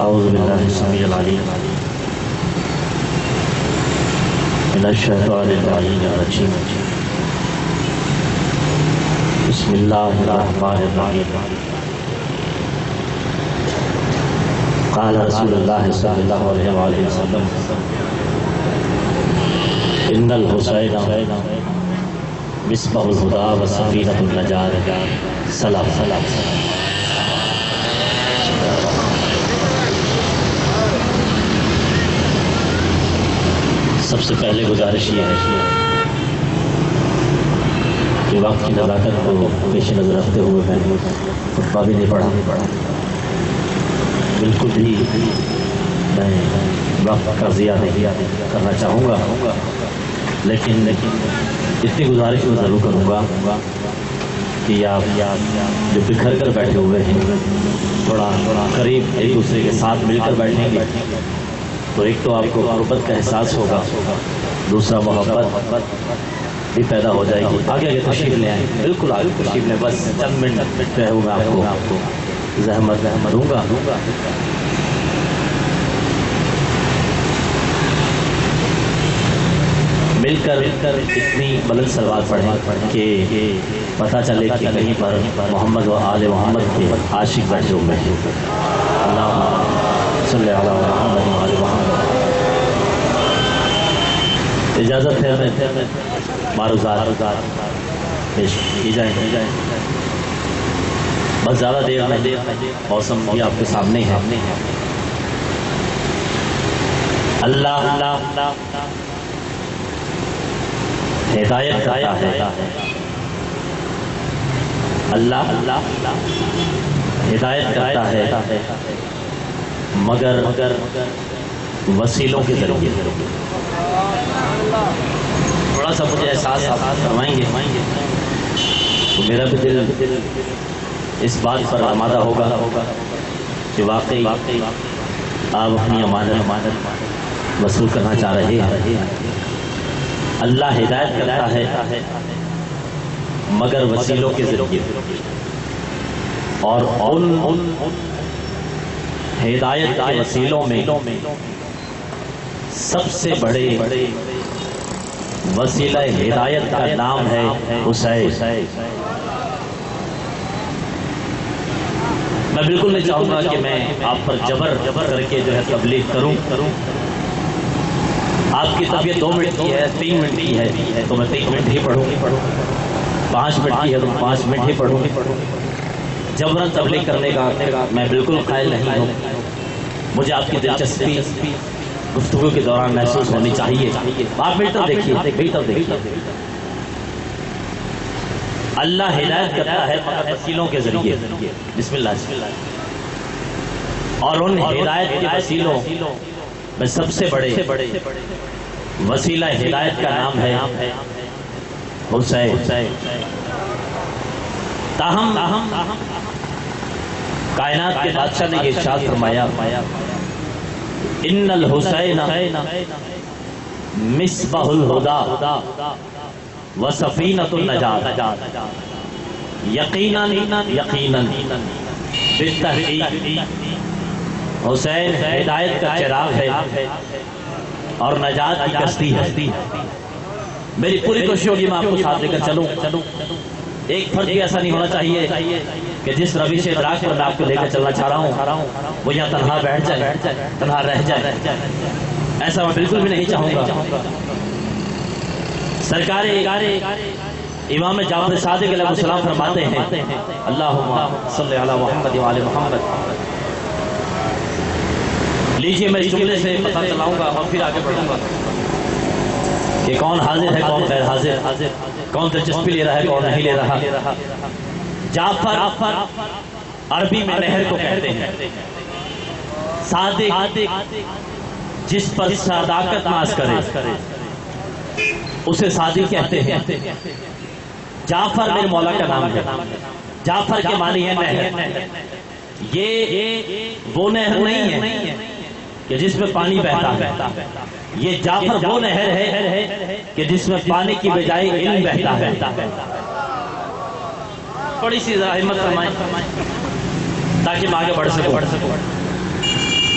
أعوذ بالله السميع العليم من الشيطان الرجيم بسم الله الرحمن الرحيم قال رسول الله صلى الله عليه وآله وسلم إن الحسين مصباح الهدى وسفينة النجاة سلام سب سے پہلے گزارش یہ ہے کہ وقت کی نزاکت کو پیش نظر رکھتے ہوئے میں خطبہ بھی نہیں پڑھا بالکل بھی میں وقت کا ضیاع نہیں کرنا چاہوں گا، لیکن اتنی گزارش میں ضرور کروں گا کہ آپ جو بکھر کر بیٹھے ہوئے ہیں تھوڑا قریب ایک دوسرے کے ساتھ مل کر بیٹھیں گے تو ایک تو آپ کو غربت کا احساس ہوگا، دوسرا محبت بھی پیدا ہو جائے گی۔ آگے تشریف لے آئیں، بالکل آگے تشریف لیں، بس چند منٹ رہوں گا، آپ کو زحمت دوں گا۔ مل کر اتنی بلند صلوات پڑھیں کہ پتہ چلے کہ کہیں پر محمد و آل محمد کے عاشق بیٹھے ہوئے ہیں۔ اللہم صلی علی محمد و آل محمد۔ اجازت ہے معروضات پیش کی جائیں، بس زیادہ دیر نہیں، موسم بھی آپ کے سامنے ہے۔ اللہ ہدایت کرتا ہے، اللہ ہدایت کرتا ہے مگر وسیلوں کے ذریعے۔ تھوڑا سا مجھے احساس فرمائیں گے تو میرا بھی دل اس بات پر آمادہ ہوگا کہ واقعی آپ اپنی امانت وصول کرنا چاہ رہے ہیں۔ اللہ ہدایت کرتا ہے مگر وسیلوں کے ذریعے، اور ان ہدایت کے وسیلوں میں سب سے بڑے وسیلہ ہدایت کا نام ہے حسین۔ میں بالکل نہیں چاہوں گا کہ میں آپ پر جبر کر کے جو ہے تبلیغ کروں۔ آپ کی طبیعت 2 منٹ کی ہے، 3 منٹ کی ہے تو میں 3 منٹ ہی پڑھوں، 5 منٹ کی ہے تو 5 منٹ ہی پڑھوں۔ جبرن تبلیغ کرنے کا میں بالکل قائل نہیں ہوں۔ مجھے آپ کی دلچسپی گفتگو کے دوران محسوس ہونی چاہیے۔ آپ میری طرف دیکھیے، اللہ ہدایت کرتا ہے مگر وسیلوں کے ذریعے۔ بسم اللہ۔ اور ان ہدایت کے وسیلوں میں سب سے بڑے وسیلہ ہدایت کا نام ہے حسین۔ تاہم کائنات کے بادشاہ نے یہ ارشاد فرمایا ان الحسین مصباح الہدی وسفینۃ النجاۃ۔ یقیناً بالتحقیق حسین ہدایت کا چراغ ہے اور نجات کی کشتی ہے۔ میری پوری کوشش ہوگی میں آپ کو ساتھ لے کر چلوں۔ ایک فرد بھی ایسا نہیں ہونا چاہیے کہ جس روش ادراک پر میں آپ کو لے کر چلنا چاہ رہا ہوں وہ یہاں تنہا بیٹھ جائے، تنہا رہ جائے، ایسا میں بالکل بھی نہیں چاہوں گا۔ سرکار امام جعفر صادق علیہ السلام فرماتے ہیں اللہم صلی علی محمد و آل محمد۔ لیجئے میں اس جملے سے پتہ چلاؤں گا اور پھر آگے بڑھوں گا کہ کون حاضر ہے، کون غیر حاضر، کون دلچسپی لے رہا ہے، کون نہیں لے رہا۔ جعفر عربی میں نہر کو کہتے ہیں۔ صادق جس پر صداقت ناز کرے اسے صادق کہتے ہیں۔ جعفر میرے مولا کا نام ہے۔ جعفر کے معنی ہے نہر۔ یہ وہ نہر نہیں ہے کہ جس میں پانی بہتا ہے، یہ جعفر وہ نہر ہے کہ جس میں پانی کی بجائے علم بہتا ہے۔ تھوڑی سی ہمت فرمائیں تاکہ میں آگے بڑھ سکوں۔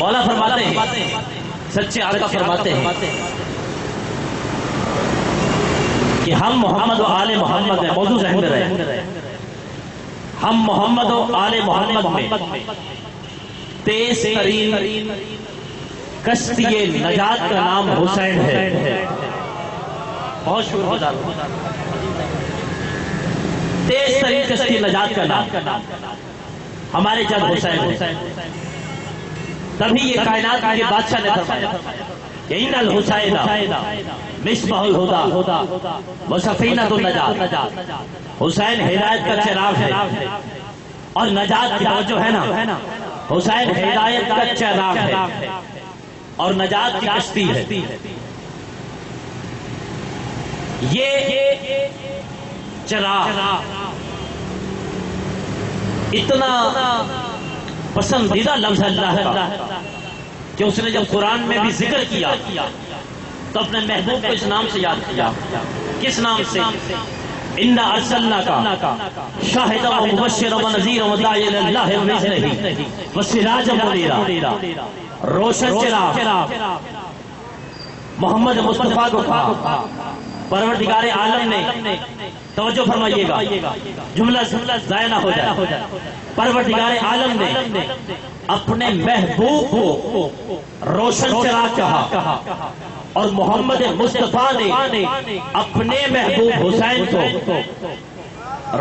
مولا فرماتے ہیں، سچے آقا فرماتے ہیں کہ ہم محمد و آل محمد ہیں. موضوع ذہن میں رہے، ہم محمد و آل محمد میں تیز ترین کشتی نجات کا نام حسین ہے. بہت شکر گزار ہوں. تیز ترین کشتی نجات کا نام ہمارے جب حسین ہے. تبھی یہ کائنات کے بادشاہ نے فرمایا کہ ان الحسین مصباح الہدی و سفینۃ النجات. حسین ہدایت کا چراغ ہے اور نجات کی توجہ ہے نا. حسین ہدایت کا چراغ ہے اور نجات کی کشتی ہے. یہ چراغ اتنا پسندیدہ لفظ اللہ کا کہ اس نے جب قرآن میں بھی ذکر کیا تو اپنے محبوب کو اس نام سے یاد کیا. کس نام سے؟ اِنَّا أَرْسَلْنَاكَ شَاهِدًا وَمُبَشِّرًا وَنَذِيرًا وَدَاعِيًا إِلَى اللَّهِ بِإِذْنِهِ وَسِرَاجًا مُنِيرًا. روشن چراغ محمد مصطفیٰ کو کہا. پروردگار عالم نے، توجہ فرمائیے گا جملہ ضائع نہ ہو جائے، پروردگار عالم نے اپنے محبوب کو روشن چراغ کہا اور محمد مصطفیٰ نے اپنے محبوب حسین کو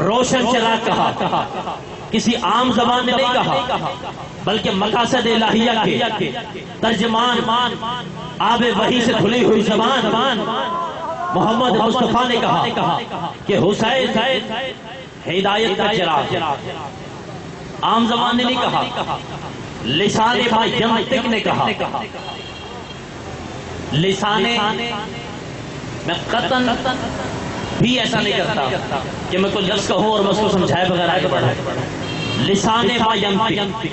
روشن چراغ کہا. کسی عام زبان میں نہیں کہا بلکہ مقاصد الہیہ کے ترجمان آب وحی سے دھلی ہوئی زبان محمد مصطفیٰ نے کہا کہ حسین ہدایت کا چراغ. عام زبان نے نہیں کہا، لسان ما ینطق نے کہا. لسان میں قطن بھی ایسا نہیں کرتا کہ میں کوئی لفظ کہوں اور میں اس کو سمجھائے بغیر آگے بڑھوں. لسان ما ینطق،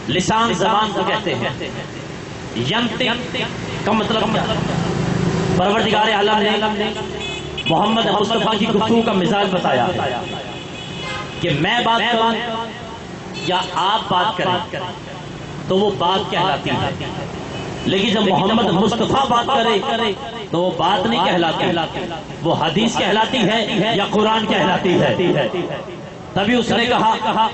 لسان زبان کو کہتے ہیں. ینطق کا مطلب کیا؟ پروردگار عالم نے محمد مصطفیٰ کی گفتگو کا مثال بتایا کہ میں بات کروں یا آپ بات کریں تو وہ بات کہلاتی ہے، لیکن جب محمد مصطفیٰ بات کرے تو وہ بات نہیں کہلاتی، وہ حدیث کہلاتی ہے یا قرآن کہلاتی ہے. تبھی اس نے کہا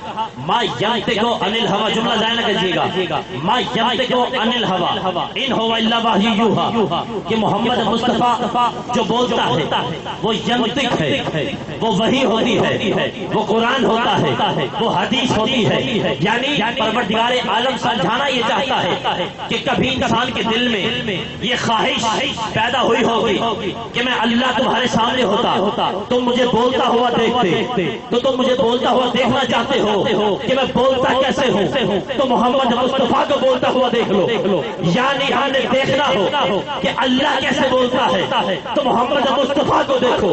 ما ینطق عن الہوی. جملہ ضائع نہ کیجیے گا. ما ینطق عن الہوی ان هو الا وحی یوحی. کہ محمد مصطفیٰ جو بولتا ہے وہ ینطق ہے، وہ وحی ہوتی ہے، وہ قرآن ہوتا ہے، وہ حدیث ہوتی ہے. یعنی پروردگار عالم سمجھانا یہ چاہتا ہے کہ کبھی انسان کے دل میں یہ خواہش پیدا ہوئی ہوگی کہ میں اللہ تمہارے سامنے ہوتا، تم مجھے بولتا ہوا دیکھتے تو تم مجھے بولتا ہوا دیکھنا چاہتے ہو کہ میں بولتا کیسے ہوں، تو محمد مصطفیٰ کو بولتا ہوا دیکھ لو. یعنی ہم نے دیکھنا ہو کہ اللہ کیسے بولتا ہے تو محمد مصطفیٰ کو دیکھو.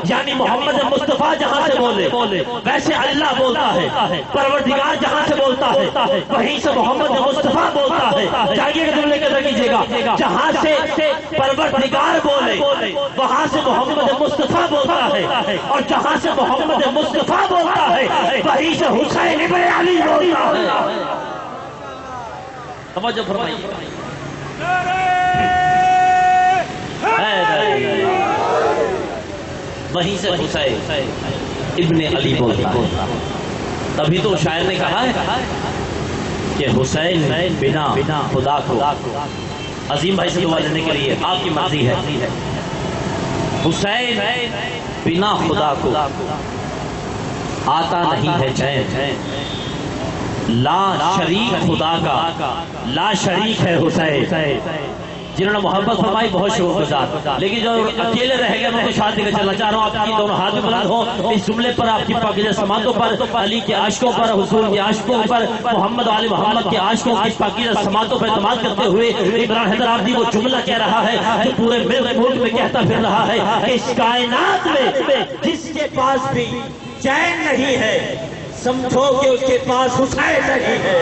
یعنی محمد مصطفیٰ جہاں سے بولے ویسے اللہ بولتا ہے. پروردگار جہاں سے بولتا ہے وہیں سے محمد مصطفیٰ بولتا ہے. جائیے گا جملے کے کیجیے گا، جہاں سے پروردگار بولے وہاں سے محمد مصطفیٰ بولتا ہے، اور جہاں سے محمد مصطفیٰ بولتا ہے وہیں سے حسین ابن علی بولتا ہے. توجہ فرمائیے. وہیں سے حسین ابن علی بولتا ہے. تبھی تو شاعر نے کہا ہے کہ حسین بنا خدا کو. عظیم بھائی سے دعا لینے کے لیے آپ کی مرضی ہے. حسین بنا خدا کو آتا نہیں ہے چین. لا شریک خدا کا لا شریک ہے حسین. جنہوں نے محبت فرمائی بہت شکر گزار، لیکن جو اکیلے رہ گئے میں کچھ ہاتھ دے چلنا چاہ رہا ہوں. آپ کی دونوں ہاتھ بلند ہوں اس جملے پر، آپ کی پاکیزہ سماعتوں پر، علی کے عاشقوں پر، حضور کے عاشقوں پر، محمد علی محمد کے عاشقوں کی پاکیزہ سماعتوں پر اعتماد کرتے ہوئے عمران حیدر آبادی وہ جملہ کہہ رہا ہے جو پورے ملک میں کہتا پھر رہا ہے کہ اس کائنات میں جس کے پاس بھی چین نہیں ہے سمجھو کہ اس کے پاس حسین نہیں ہے.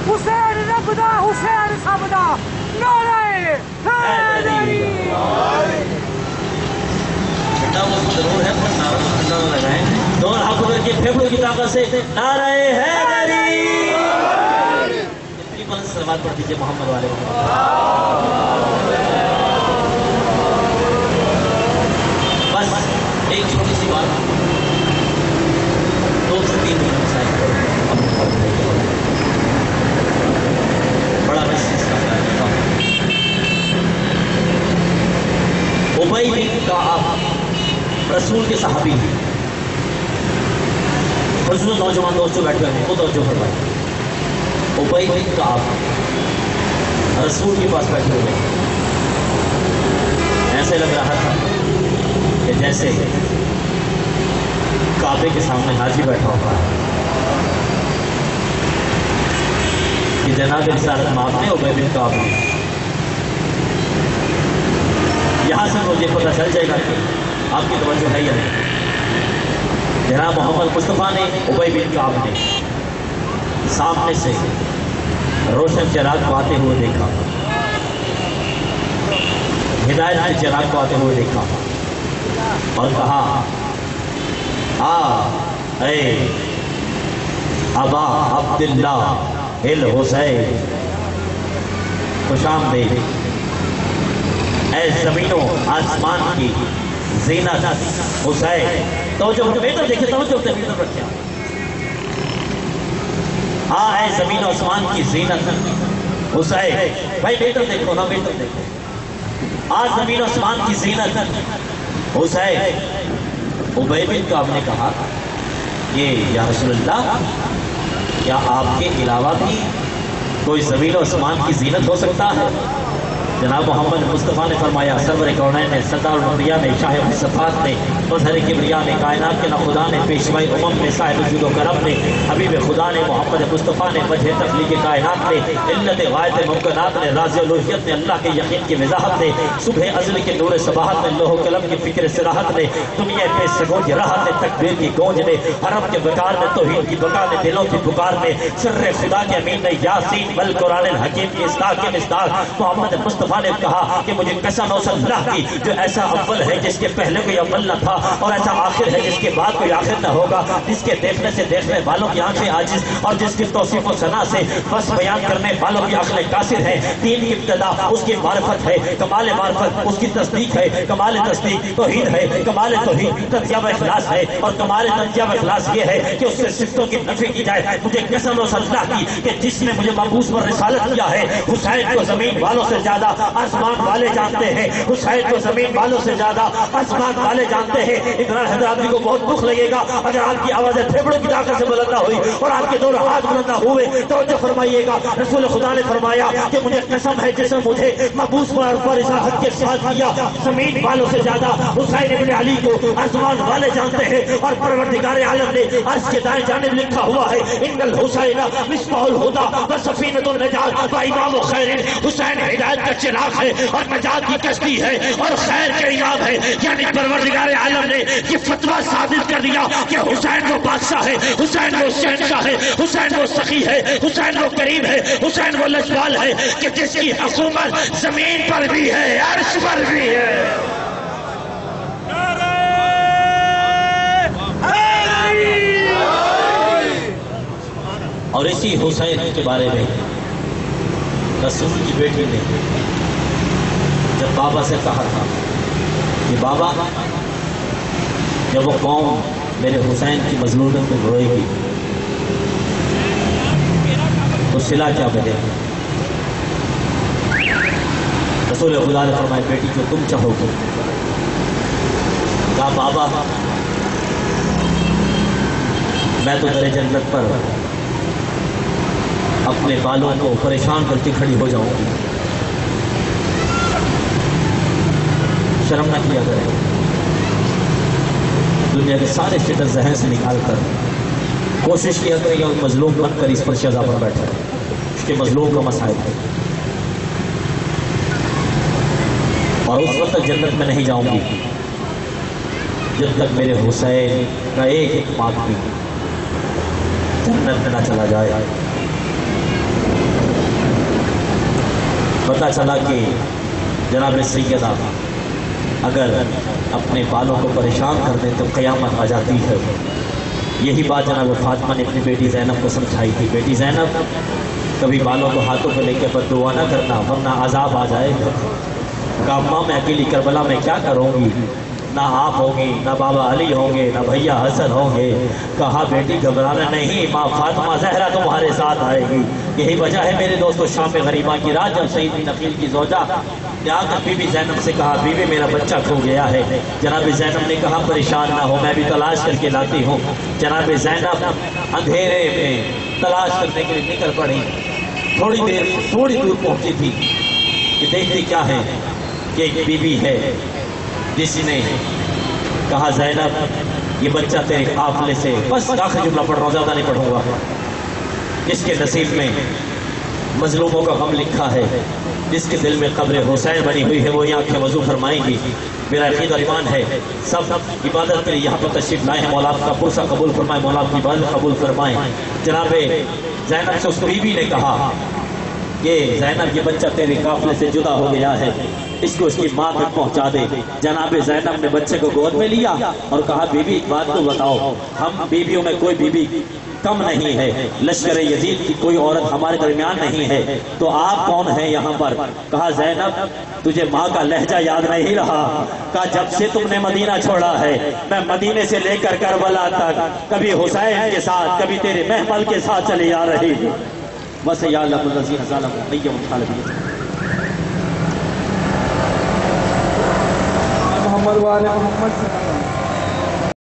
حسین ربدا حسین سبدا نعرہ حیدری. ضرور ہے دیجیے پھیپھڑوں کی طاقت سے نعرہ حیدری، اتنی بلند صلوات پڑھ دیجیے محمد والے بس ایک چھوٹی سی بات 2 سے 3 منٹ بڑا محسوس کر رہا ہے ابی بن کعب رسول کے صحابی ہیں، حضور نوجوان دوستوں بیٹھ کر خود توجہ فرمائیں، ابی بن کعب رسول کے پاس بیٹھے ہوئے، ایسے لگ رہا تھا کہ جیسے کعبے کے سامنے حاجی بیٹھا ہوگا کہ جناب رسالت معاف نے ابی بن کعب نے، یہاں سے مجھے پتہ چل جائے گا کہ آپ کی توجہ ہے یا نہیں۔ جناب محمد مصطفیٰ نے ابی بن کعب نے سامنے سے روشن چراغ کو آتے ہوئے دیکھا، ہدایت کے چراغ کو آتے ہوئے دیکھا اور کہا اے ابا عبداللہ الحسین، خوش آمدید، اے زمین و آسمان کی زینت حسین۔ توجہ بہتر دیکھیں، توجہ بہتر رکھیں، اے زمین و آسمان کی زینت حسین، بھائی بہتر دیکھو نا، بہتر دیکھو، زمین و آسمان کی زینت حسین۔ ابی بن کعب نے کہا کہ یا رسول اللہ، کیا آپ کے علاوہ بھی کوئی زمین و آسمان کی زینت ہو سکتا ہے؟ جناب محمد مصطفیٰ نے فرمایا، سرور کونین نے، سردار الانبیاء نے، شاہ صفات نے، مظہر کبریا نے، کائنات کے نخدا نے، پیشوائی امم نے، صاحب جود و کرم نے، حبیب خدا نے، محمد مصطفیٰ نے، وجہ تخلیق کائنات نے، علت غایت ممکنات نے، راز الوہیت نے، اللہ کے یقین کی وضاحت نے، صبح ازل کے نور صباحت نے، لوح قلم کی فکر صراحت نے، دنیا پہ سگوج راحت نے، تکبیر کی گونج نے، حرم کے وقار میں، توحید کی بقا نے، دلوں کی پکار میں، سر خدا کے امین نے، یاسین والقرآن الحکیم کی اصلاح کے مصداق محمد مصطفیٰ نے کہا کہ مجھے قسم اس اللہ کی جو ایسا اول ہے جس کے پہلے کوئی اول نہ تھا، اور ایسا آخر ہے جس کے بعد کوئی آخر نہ ہوگا، جس کے دیکھنے سے دیکھنے والوں کی آنکھیں عاجز اور جس کی توصیف و ثنا سے بس بیان کرنے والوں کی عقلیں قاصر ہیں۔ دین کی ابتدا اس کی معرفت ہے، کمال معرفت اس کی تصدیق ہے، کمال تصدیق توحید ہے، کمال توحید تنزیہ و اخلاص ہے، اور کمال تنزیہ و اخلاص یہ ہے کہ اس سے صفتوں کی نفی کی جائے۔ مجھے قسم اس اللہ کی کہ جس نے مجھے مبعوث پر رسالت کیا ہے، حسین کو زمین والوں سے زیادہ آسمان والے جانتے ہیں، حسین کو زمین والوں سے زیادہ آسمان والے جانتے ہیں۔ عمران حضرات کو بہت دکھ لگے گا اگر آپ کی آوازیں پھیپھڑوں کی طاقت سے بلند نہ ہوئی اور آپ کے دونوں ہاتھ بلند نہ ہوئے۔ توجہ فرمائیے گا، رسول خدا نے فرمایا کہ مجھے قسم ہے جس نے مجھے مبعوث پر رسالت کے ساتھ کیا، زمین والوں سے زیادہ حسین ابن علی کو آسمان والے جانتے ہیں، اور پروردگار عالم نے عرش کے دائیں جانب لکھا ہوا ہے، ان الحسین مصباح الہدی و سفینۃ النجات و امام خیر۔ حسین ہدایت کا چراغ ہے اور نجات کی کشتی ہے اور خیر کا امام ہے، یعنی پروردگار عالم نے یہ فتویٰ ثابت کر دیا کہ حسین وہ بادشاہ ہے، حسین وہ شہنشاہ ہے، حسین وہ سخی ہے، حسین وہ کریم ہے، حسین وہ لجپال ہے کہ جس کی حکومت زمین پر بھی ہے، عرش پر بھی ہے۔ اور اسی حسین کے بارے میں رسول کی بیٹی نے جب بابا سے کہا تھا کہ بابا، جب وہ قوم میرے حسین کی مظلومیت میں روئے گی تو صلہ کیا ملے گا؟ رسول خدا نے فرمایا، بیٹی جو تم چاہو گے۔ کہا بابا، میں تو در جنت پر اپنے بالوں کو پریشان کر کے کھڑی ہو جاؤں گی، شرم نہ کیا کرے، دنیا کے سارے فکر ذہن سے نکال کر کوشش کیا کرے یا مظلوم بن کر اس پر شزا پر بیٹھا ہے، اس کے مظلوم کا مسائل ہے، اور اس وقت تک جنت میں نہیں جاؤں گی جب تک میرے حسین کا ایک ایک پاک بھی جنت میں نہ چلا جائے۔ پتہ چلا کہ جناب سیدہ اگر اپنے بالوں کو پریشان کر دیں تو قیامت آ جاتی ہے، یہی بات جناب فاطمہ نے اپنی بیٹی زینب کو سمجھائی تھی، بیٹی زینب کبھی بالوں کو ہاتھوں پہ لے کے بد دعا نہ کرنا ورنہ عذاب آ جائے گا۔ کہا اماں میں اکیلی کربلا میں کیا کروں گی، نہ آپ ہوں گی، نہ بابا علی ہوں گے، نہ بھیا حسن ہوں گے۔ کہا بیٹی گھبرانا نہیں، ماں فاطمہ زہرا تمہارے ساتھ آئے گی۔ یہی وجہ ہے میرے دوستو شام غریبہ کی رات جب شہید بن نخیل کی زوجہ نے آ کر بی بی زینب سے کہا بی بی میرا بچہ کھو گیا ہے، جناب زینب نے کہا پریشان نہ ہو میں بھی تلاش کر کے لاتی ہوں۔ جناب زینب اندھیرے میں تلاش کرنے کے لیے نکل پڑی، تھوڑی دور پہنچی تھی کہ دیکھتی کیا ہے کہ ایک بی بی ہے جس نے کہا زینب یہ بچہ تیرے قافلے سے، بس آخری جملہ پڑھ رہا ہوں زیادہ نہیں پڑھوں گا، جس کے نصیب میں مظلوموں کا غم لکھا ہے، جس کے دل میں قبر حسین بنی ہوئی ہے وہی آنکھیں وضو فرمائیں گی۔ میرا عقیدہ ایمان ہے سب عبادت کے لیے یہاں پر تشریف لائے ہیں، مولا آپ کا پرسہ قبول فرمائے، مولا آپ کی عبادت قبول فرمائے۔ جناب زینب سے اس بی بی نے کہا کہ زینب یہ بچہ تیرے قافلے سے جدا ہو گیا ہے، اس کو اس کی ماں تک پہنچا دے۔ جناب زینب نے بچے کو گود میں لیا اور کہا بی بی ایک بات تو بتاؤ، ہم بیویوں میں کوئی بی بی کم نہیں ہے، لشکر یزید کی کوئی عورت ہمارے درمیان نہیں ہے، تو آپ کون ہیں یہاں پر؟ کہا زینب تجھے ماں کا لہجہ یاد نہیں رہا؟ کہا جب سے تم نے مدینہ چھوڑا ہے میں مدینے سے لے کر کربلا تک کبھی حسین کے ساتھ کبھی تیرے محمل کے ساتھ چلی آ رہی ہوں۔ بس یا اللہ الذین ظلموا ایہم الخالدین۔ محمد وعلی محمد صلی اللہ علیہ وسلم۔